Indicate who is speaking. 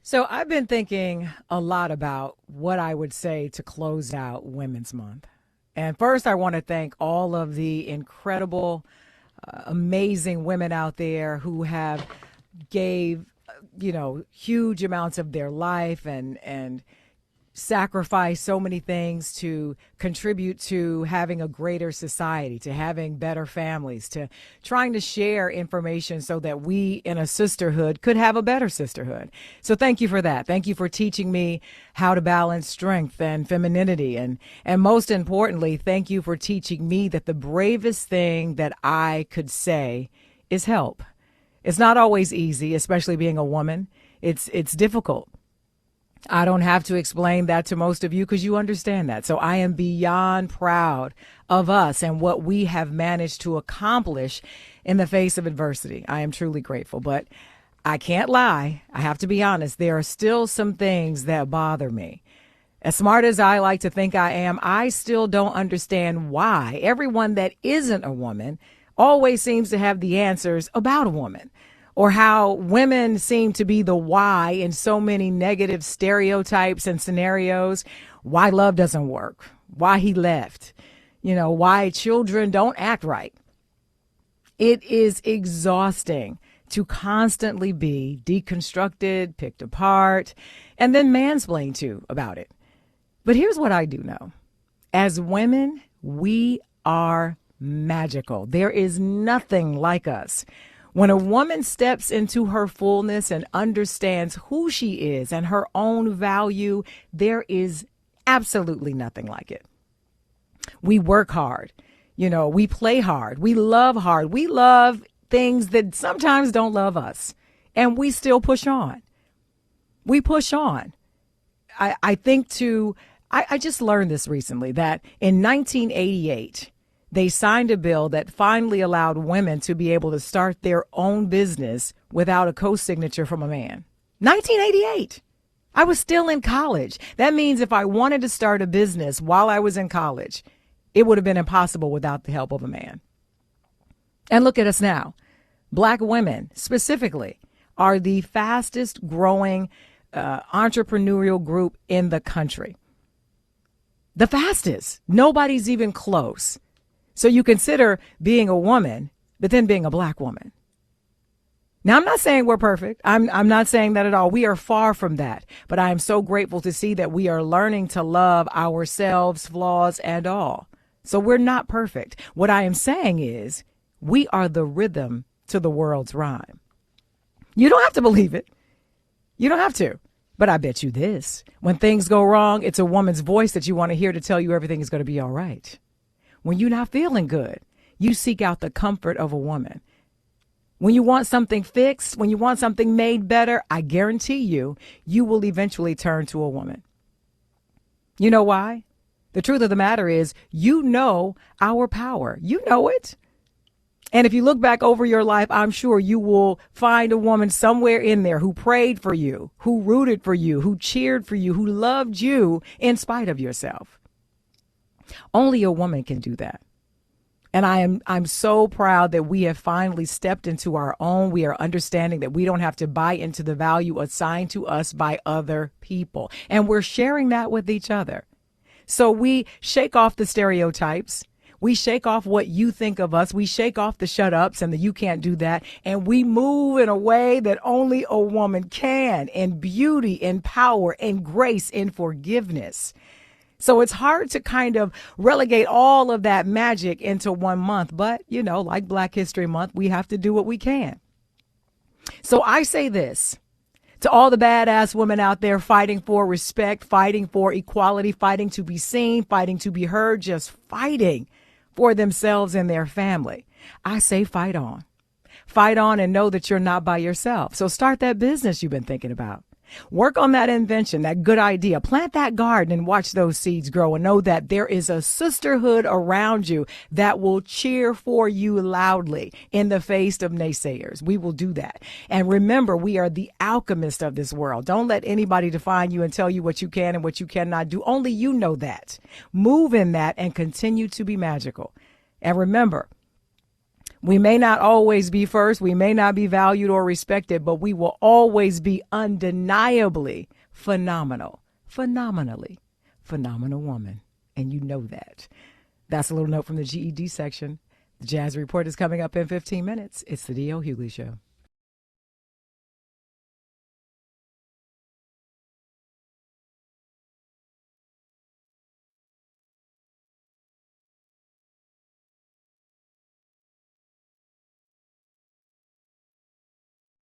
Speaker 1: So I've been thinking a lot about what I would say to close out Women's Month. And first, I want to thank all of the incredible, amazing women out there who have gave, huge amounts of their life and sacrifice so many things to contribute to having a greater society, to having better families, to trying to share information so that we in a sisterhood could have a better sisterhood. So thank you for that. Thank you for teaching me how to balance strength and femininity. And most importantly, thank you for teaching me that the bravest thing that I could say is help. It's not always easy, especially being a woman. It's difficult. I don't have to explain that to most of you because you understand that. So I am beyond proud of us and what we have managed to accomplish in the face of adversity. I am truly grateful, but I can't lie. I have to be honest. There are still some things that bother me. As smart as I like to think I am, I still don't understand why everyone that isn't a woman always seems to have the answers about a woman, or how women seem to be the why in so many negative stereotypes and scenarios, why love doesn't work, why he left, why children don't act right. It is exhausting to constantly be deconstructed, picked apart, and then mansplained to about it. But here's what I do know. As women, we are magical. There is nothing like us. When a woman steps into her fullness and understands who she is and her own value, there is absolutely nothing like it. We work hard. We play hard. We love hard. We love things that sometimes don't love us. And we still push on. We push on. I just learned this recently that in 1988, they signed a bill that finally allowed women to be able to start their own business without a co-signature from a man. 1988. I was still in college. That means if I wanted to start a business while I was in college, it would have been impossible without the help of a man. And look at us now. Black women specifically are the fastest growing entrepreneurial group in the country. The fastest. Nobody's even close. So you consider being a woman, but then being a black woman. Now, I'm not saying we're perfect. I'm not saying that at all. We are far from that. But I am so grateful to see that we are learning to love ourselves, flaws and all. So we're not perfect. What I am saying is we are the rhythm to the world's rhyme. You don't have to believe it. You don't have to. But I bet you this. When things go wrong, it's a woman's voice that you want to hear to tell you everything is going to be all right. When you're not feeling good, you seek out the comfort of a woman. When you want something fixed, when you want something made better, I guarantee you will eventually turn to a woman. You know why? The truth of the matter is, our power. You know it. And if you look back over your life, I'm sure you will find a woman somewhere in there who prayed for you, who rooted for you, who cheered for you, who loved you in spite of yourself. Only a woman can do that. And I'm so proud that we have finally stepped into our own. We are understanding that we don't have to buy into the value assigned to us by other people. And we're sharing that with each other. So we shake off the stereotypes. We shake off what you think of us. We shake off the shut ups and the you can't do that. And we move in a way that only a woman can, in beauty, in power, in grace, in forgiveness. So it's hard to kind of relegate all of that magic into 1 month. But, like Black History Month, we have to do what we can. So I say this to all the badass women out there fighting for respect, fighting for equality, fighting to be seen, fighting to be heard, just fighting for themselves and their family. I say fight on. Fight on and know that you're not by yourself. So start that business you've been thinking about. Work on that invention, that good idea. Plant that garden and watch those seeds grow and know that there is a sisterhood around you that will cheer for you loudly in the face of naysayers. We will do that. And remember, we are the alchemist of this world. Don't let anybody define you and tell you what you can and what you cannot do. Only you know that. Move in that and continue to be magical. And remember, We may not always be first. We may not be valued or respected, but we will always be undeniably phenomenal. Phenomenally phenomenal woman. And you know that. That's a little note from the GED section. The Jazz Report is coming up in 15 minutes. It's the D.L. Hughley Show.